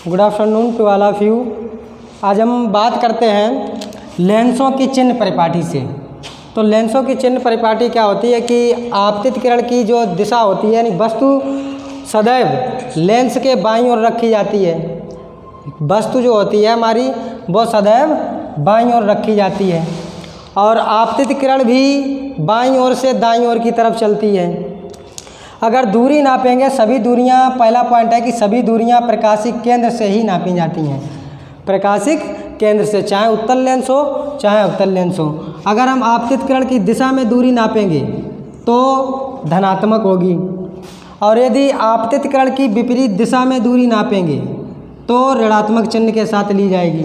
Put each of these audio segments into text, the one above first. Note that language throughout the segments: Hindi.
Good afternoon to all of you. आज हम बात करते हैं लेंसों की चिन्ह परिपाटी से। तो लेंसों की चिन्ह परिपाटी क्या होती है कि आपतित किरण की जो दिशा होती है, यानी वस्तु सदैव लेंस के बाईं ओर रखी जाती है। वस्तु जो होती है हमारी वो सदैव बाईं ओर रखी जाती है और आपतित किरण भी बाईं ओर से दाईं ओर की तरफ चलती है। अगर दूरी नापेंगे, सभी दूरियां, पहला पॉइंट है कि सभी दूरियां प्रकाशिक केंद्र से ही नापी जाती हैं। प्रकाशिक केंद्र से, चाहे उत्तल लेंस हो चाहे अवतल लेंस हो। अगर हम आपतित किरण की दिशा में दूरी नापेंगे तो धनात्मक होगी, और यदि आपतित किरण की विपरीत दिशा में दूरी नापेंगे तो ऋणात्मक चिन्ह के साथ ली जाएगी।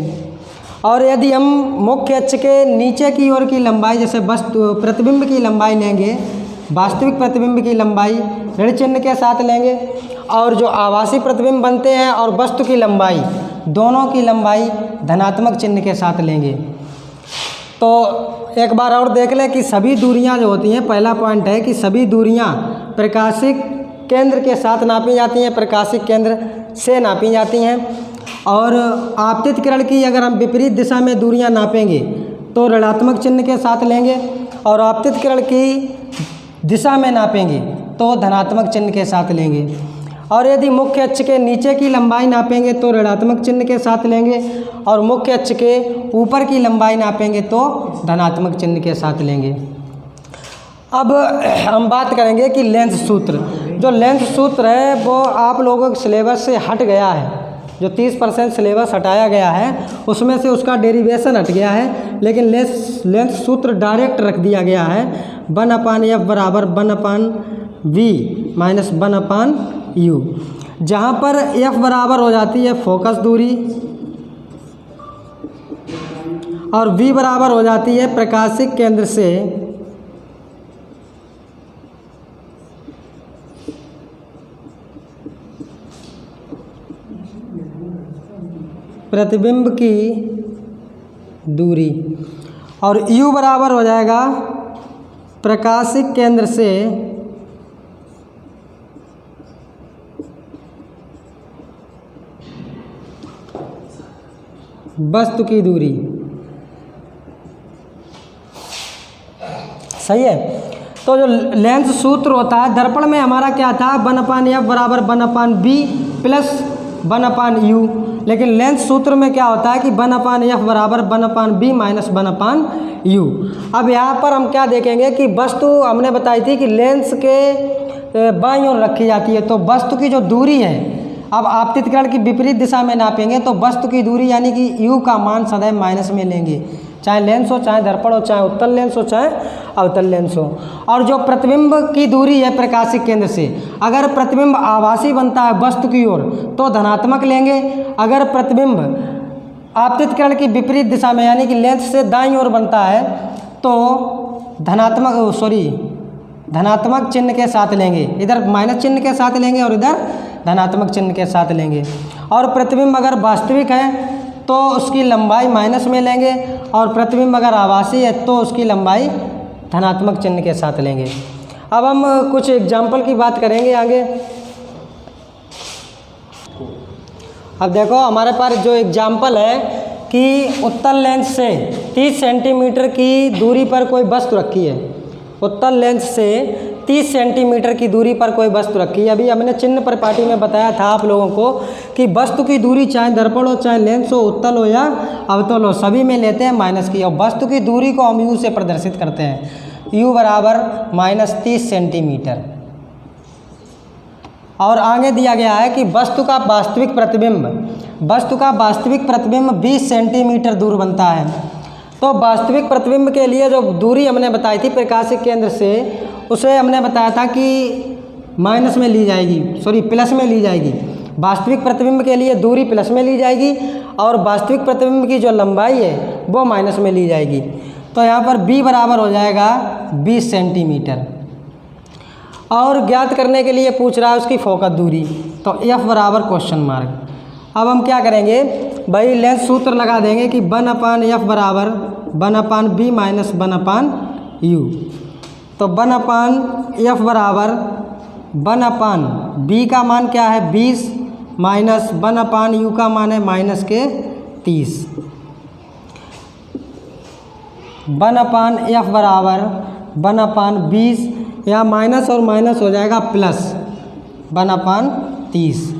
और यदि हम मुख्य अक्ष के नीचे की ओर की लंबाई, जैसे वस्तु प्रतिबिंब की लंबाई लेंगे, वास्तविक प्रतिबिंब की लंबाई ऋण चिन्ह के साथ लेंगे, और जो आभासी प्रतिबिंब बनते हैं और वस्तु की लंबाई, दोनों की लंबाई धनात्मक चिन्ह के साथ लेंगे। तो एक बार और देख लें कि सभी दूरियां जो होती हैं, पहला पॉइंट है कि सभी दूरियां प्रकाशिक केंद्र के साथ नापी जाती हैं, प्रकाशिक केंद्र से नापी जाती हैं। और आपतित किरण की अगर हम विपरीत दिशा में दूरियां नापेंगे तो ऋणात्मक चिन्ह के साथ लेंगे, और आपतित किरण की दिशा में नापेंगे तो धनात्मक चिन्ह के साथ लेंगे। और यदि मुख्य अक्ष के नीचे की लंबाई नापेंगे तो ऋणात्मक चिन्ह के साथ लेंगे, और मुख्य अक्ष के ऊपर की लंबाई नापेंगे तो धनात्मक चिन्ह के साथ लेंगे। अब हम बात करेंगे कि लेंस सूत्र। जो लेंस सूत्र है वो आप लोगों के सिलेबस से हट गया है। जो 30% सिलेबस हटाया गया है उसमें से उसका डेरिवेशन हट गया है, लेकिन लेंस सूत्र डायरेक्ट रख दिया गया है 1/f बराबर 1/v माइनस 1/u, जहाँ पर f बराबर हो जाती है फोकस दूरी और v बराबर हो जाती है प्रकाशिक केंद्र से प्रतिबिंब की दूरी, और u बराबर हो जाएगा प्रकाशिक केंद्र से वस्तु की दूरी। सही है। तो जो लेंस सूत्र होता है, दर्पण में हमारा क्या था, 1/f बराबर 1/v प्लस 1/u, लेकिन लेंस सूत्र में क्या होता है कि 1/f बराबर 1/v माइनस 1/u। अब यहाँ पर हम क्या देखेंगे कि वस्तु हमने बताई थी कि लेंस के बाईं ओर रखी जाती है, तो वस्तु की जो दूरी है, अब आपतित किरण की विपरीत दिशा में नापेंगे तो वस्तु की दूरी यानी कि u का मान सदैव माइनस में लेंगे, चाहे लेंस हो, चाहे दर्पण हो, चाहे उत्तल लेंस हो, चाहे अवतल लेंस हो। और जो प्रतिबिंब की दूरी है प्रकाशिक केंद्र से, अगर प्रतिबिंब आभासी बनता है वस्तु की ओर तो धनात्मक लेंगे। अगर प्रतिबिंब आपतित किरण की विपरीत दिशा में यानी कि लेंस से दाईं ओर बनता है तो धनात्मक चिन्ह के साथ लेंगे, इधर माइनस चिन्ह के साथ लेंगे और इधर धनात्मक चिन्ह के साथ लेंगे। और प्रतिबिंब अगर वास्तविक है तो उसकी लंबाई माइनस में लेंगे, और प्रतिबिंब अगर आभासी है तो उसकी लंबाई धनात्मक चिन्ह के साथ लेंगे। अब हम कुछ एग्जाम्पल की बात करेंगे आगे। अब देखो हमारे पास जो एग्जाम्पल है कि उत्तल लेंस से 30 सेंटीमीटर की दूरी पर कोई वस्तु रखी है। उत्तल लेंस से 30 सेंटीमीटर की दूरी पर कोई वस्तु रखी है। अभी हमने चिन्ह परिपाटी में बताया था आप लोगों को कि वस्तु की दूरी चाहे दर्पण हो, चाहे लेंस हो, उत्तल हो या अवतल हो, सभी में लेते हैं माइनस की, और वस्तु की दूरी को हम u से प्रदर्शित करते हैं, u बराबर -30 सेंटीमीटर। और आगे दिया गया है कि वस्तु का वास्तविक प्रतिबिंब 20 सेंटीमीटर दूर बनता है। तो वास्तविक प्रतिबिंब के लिए जो दूरी हमने बताई थी प्रकाशिक केंद्र से, उसे हमने बताया था कि माइनस में ली जाएगी, प्लस में ली जाएगी। वास्तविक प्रतिबिंब के लिए दूरी प्लस में ली जाएगी और वास्तविक प्रतिबिंब की जो लंबाई है वो माइनस में ली जाएगी। तो यहाँ पर b बराबर हो जाएगा 20 सेंटीमीटर। और ज्ञात करने के लिए पूछ रहा है उसकी फोकस दूरी, तो f बराबर क्वेश्चन मार्क। अब हम क्या करेंगे भाई, लेंस सूत्र लगा देंगे कि 1/f बराबर 1/v माइनस 1/u। तो 1/f बराबर 1/v का मान क्या है 20 माइनस 1/u का मान है -30। 1/f बराबर 1/20, यहाँ माइनस और माइनस हो जाएगा प्लस 1/30।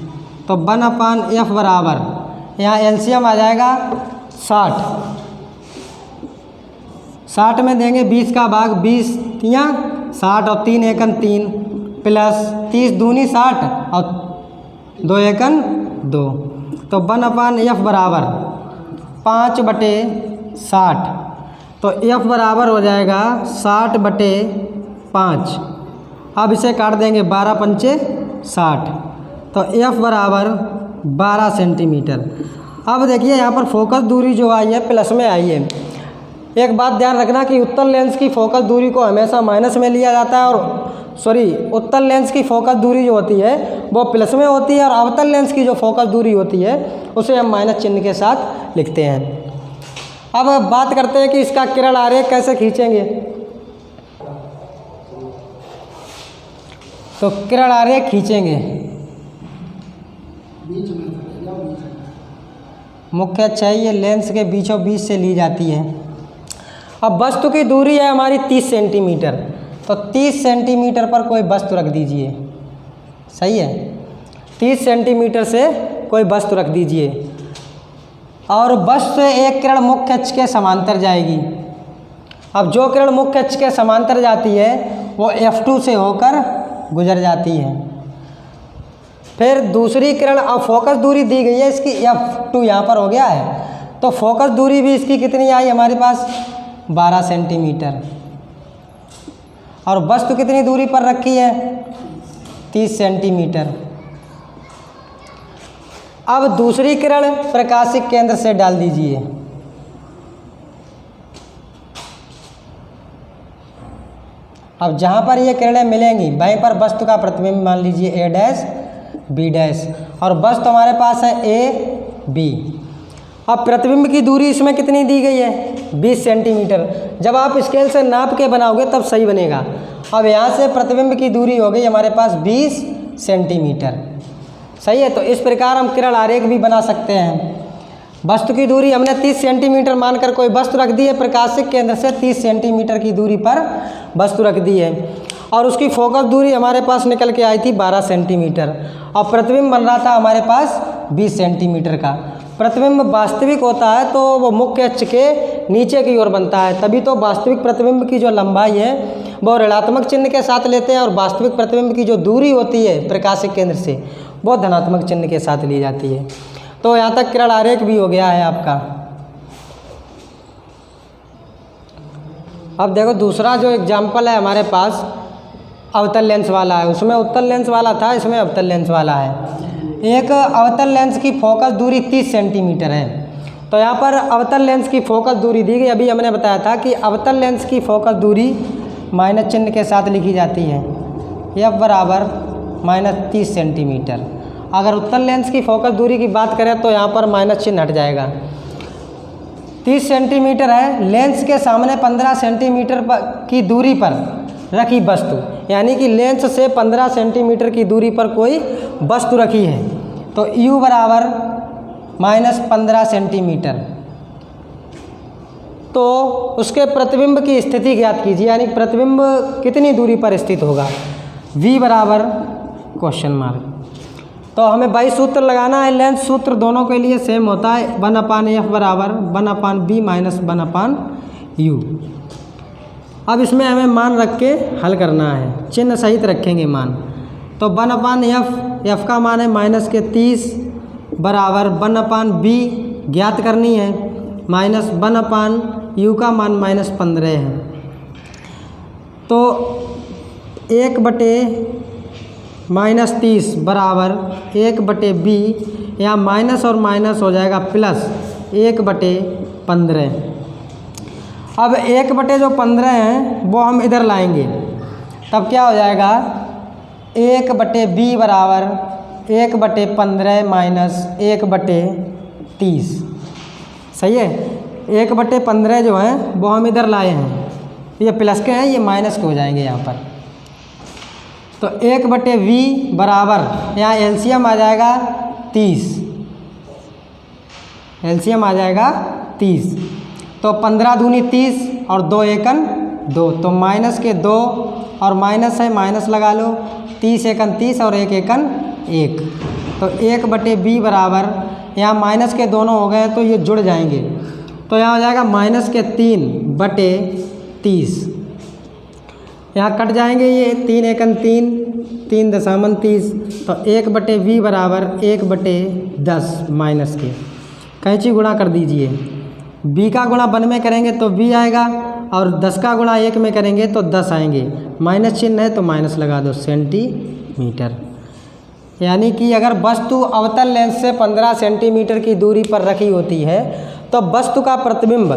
तो 1/f बराबर यहाँ एलसीएम आ जाएगा 60। 60 में देंगे 20 का भाग, 20 तियाँ 60 और 3 एकन 3 प्लस 30 दूनी 60 और 2 एकन 2। तो 1/f बराबर 5/60। तो f बराबर हो जाएगा 60/5। अब इसे काट देंगे 12 पंचे 60। तो f बराबर 12 सेंटीमीटर। अब देखिए यहाँ पर फोकस दूरी जो आई है प्लस में आई है। एक बात ध्यान रखना कि उत्तल लेंस की फोकस दूरी को हमेशा माइनस में लिया जाता है, और उत्तल लेंस की फोकस दूरी जो होती है वो प्लस में होती है, और अवतल लेंस की जो फोकस दूरी होती है उसे हम माइनस चिन्ह के साथ लिखते हैं। अब बात करते हैं कि इसका किरण आरेख कैसे खींचेंगे। तो किरण आरेख खींचेंगे, मुख्य अक्ष है ये लेंस के बीचों बीच से ली जाती है। अब वस्तु की दूरी है हमारी 30 सेंटीमीटर, तो 30 सेंटीमीटर पर कोई वस्तु रख दीजिए। सही है, 30 सेंटीमीटर से कोई वस्तु रख दीजिए, और वस्तु से एक किरण मुख्य अक्ष के समांतर जाएगी। अब जो किरण मुख्य अक्ष के समांतर जाती है वो F2 से होकर गुजर जाती है। फिर दूसरी किरण, अब फोकस दूरी दी गई है इसकी F2 यहाँ पर हो गया है, तो फोकस दूरी भी इसकी कितनी आई हमारे पास 12 सेंटीमीटर, और वस्तु कितनी दूरी पर रखी है 30 सेंटीमीटर। अब दूसरी किरण प्रकाशिक केंद्र से डाल दीजिए। अब जहाँ पर ये किरणें मिलेंगी वहीं पर वस्तु का प्रतिबिंब मान लीजिए A डैश B डैश, और वस्तु हमारे पास है A B। अब प्रतिबिंब की दूरी इसमें कितनी दी गई है 20 सेंटीमीटर। जब आप स्केल से नाप के बनाओगे तब सही बनेगा। अब यहाँ से प्रतिबिंब की दूरी हो गई हमारे पास 20 सेंटीमीटर। सही है, तो इस प्रकार हम किरण आरेख भी बना सकते हैं। वस्तु की दूरी हमने 30 सेंटीमीटर मानकर कोई वस्तु रख दी है, प्रकाशिक केंद्र से 30 सेंटीमीटर की दूरी पर वस्तु रख दी है, और उसकी फोकस दूरी हमारे पास निकल के आई थी 12 सेंटीमीटर, और प्रतिबिंब बन रहा था हमारे पास 20 सेंटीमीटर का। प्रतिबिंब वास्तविक होता है तो वो मुख्य अक्ष के नीचे की ओर बनता है, तभी तो वास्तविक प्रतिबिंब की जो लंबाई है वो ऋणात्मक चिन्ह के साथ लेते हैं, और वास्तविक प्रतिबिंब की जो दूरी होती है प्रकाशिक केंद्र से वो धनात्मक चिन्ह के साथ ली जाती है। तो यहाँ तक किरण आरेख भी हो गया है आपका। अब देखो दूसरा जो एग्जाम्पल है हमारे पास अवतल लेंस वाला है, उसमें उत्तल लेंस वाला था, इसमें अवतल लेंस वाला है। एक अवतल लेंस की फोकस दूरी 30 सेंटीमीटर है, तो यहाँ पर अवतल लेंस की फोकस दूरी दी गई। अभी हमने बताया था कि अवतल लेंस की फोकस दूरी माइनस चिन्ह के साथ लिखी जाती है, F बराबर -30 सेंटीमीटर। अगर उत्तल लेंस की फोकस दूरी की बात करें तो यहाँ पर माइनस चिन्ह हट जाएगा। 30 सेंटीमीटर है, लेंस के सामने 15 सेंटीमीटर की दूरी पर रखी वस्तु, यानी कि लेंस से 15 सेंटीमीटर की दूरी पर कोई वस्तु रखी है, तो U बराबर -15 सेंटीमीटर। तो उसके प्रतिबिंब की स्थिति ज्ञात कीजिए, यानी प्रतिबिंब कितनी दूरी पर स्थित होगा। V बराबर क्वेश्चन मार्क। तो हमें वही सूत्र लगाना है, लेंस सूत्र दोनों के लिए सेम होता है, 1/f बराबर 1/b माइनस 1/u। अब इसमें हमें मान रख के हल करना है, चिन्ह सहित रखेंगे मान। तो 1/f का मान है -30 बराबर 1/b ज्ञात करनी है, माइनस 1/u का मान -15 है। तो 1/-30 बराबर 1/b, यहाँ माइनस और माइनस हो जाएगा प्लस 1/15। अब 1/15 है वो हम इधर लाएंगे, तब क्या हो जाएगा 1/b बराबर 1/15 माइनस 1/30। सही है, 1/15 जो है वो हम इधर लाए हैं, ये प्लस के हैं, ये माइनस के हो जाएंगे यहाँ पर। तो 1/v बराबर यहाँ एलसीएम आ जाएगा 30, एलसीएम आ जाएगा 30। तो 15 दूनी 30 और 2 एकन 2, तो माइनस के 2 और माइनस है, माइनस लगा लो, 30 एकन 30 और 1 एकन 1, तो 1/b बराबर, यहाँ माइनस के दोनों हो गए तो ये जुड़ जाएंगे, तो यहाँ हो जाएगा माइनस के 3/30, यहाँ कट जाएंगे ये, 3 एकन 3, 3 दशामन 30, तो 1/b बराबर 1/10 माइनस के, कैंची गुणा कर दीजिए, b का गुणा 1 में करेंगे तो b आएगा और 10 का गुणा 1 में करेंगे तो 10 आएंगे, माइनस चिन्ह है तो माइनस लगा दो, सेंटीमीटर। यानी कि अगर वस्तु अवतल लेंस से 15 सेंटीमीटर की दूरी पर रखी होती है तो वस्तु का प्रतिबिंब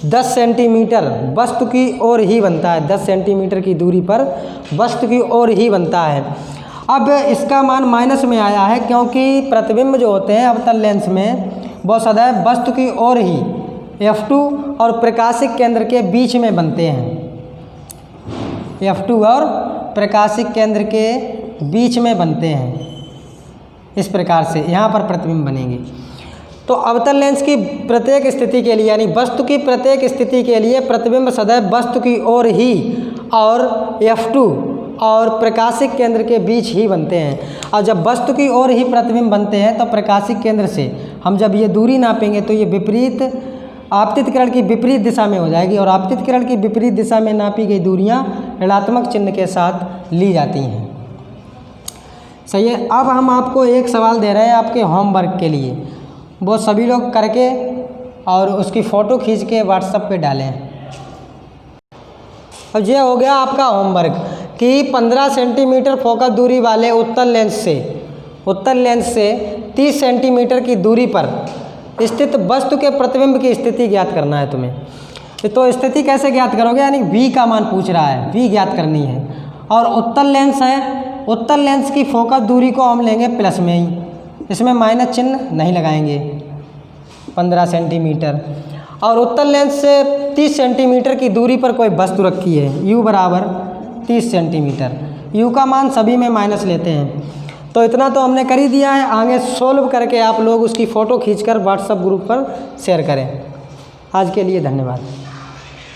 10 सेंटीमीटर वस्तु की ओर ही बनता है, 10 सेंटीमीटर की दूरी पर वस्तु की ओर ही बनता है। अब इसका मान माइनस में आया है क्योंकि प्रतिबिंब जो होते हैं अवतल लेंस में वो सदैव वस्तु की ओर ही F2 और प्रकाशिक केंद्र के बीच में बनते हैं, F2 और प्रकाशिक केंद्र के बीच में बनते हैं, इस प्रकार से यहाँ पर प्रतिबिंब बनेंगे। तो अवतल लेंस की प्रत्येक स्थिति के लिए यानी वस्तु की प्रत्येक स्थिति के लिए प्रतिबिंब सदैव वस्तु की ओर ही और F2 और प्रकाशिक केंद्र के बीच ही बनते हैं। और जब वस्तु की ओर ही प्रतिबिंब बनते हैं तो प्रकाशिक केंद्र से हम जब ये दूरी नापेंगे तो ये विपरीत आपतित किरण की विपरीत दिशा में हो जाएगी, और आपतित किरण की विपरीत दिशा में नापी गई दूरियां ऋणात्मक चिन्ह के साथ ली जाती हैं। सही है। अब हम आपको एक सवाल दे रहे हैं आपके होमवर्क के लिए, वो सभी लोग करके और उसकी फ़ोटो खींच के व्हाट्सएप पे डालें। अब ये हो गया आपका होमवर्क कि 15 सेंटीमीटर फोकस दूरी वाले उत्तल लेंस से 30 सेंटीमीटर की दूरी पर स्थित वस्तु के प्रतिबिंब की स्थिति ज्ञात करना है तुम्हें। तो स्थिति कैसे ज्ञात करोगे, यानी v का मान पूछ रहा है, v ज्ञात करनी है। और उत्तल लेंस है, उत्तल लेंस की फोकस दूरी को हम लेंगे प्लस में ही, इसमें माइनस चिन्ह नहीं लगाएंगे, 15 सेंटीमीटर। और उत्तल लेंस से 30 सेंटीमीटर की दूरी पर कोई वस्तु रखी है, u बराबर 30 सेंटीमीटर, u का मान सभी में माइनस लेते हैं। तो इतना तो हमने कर ही दिया है, आगे सोल्व करके आप लोग उसकी फ़ोटो खींचकर व्हाट्सएप ग्रुप पर शेयर करें। आज के लिए धन्यवाद।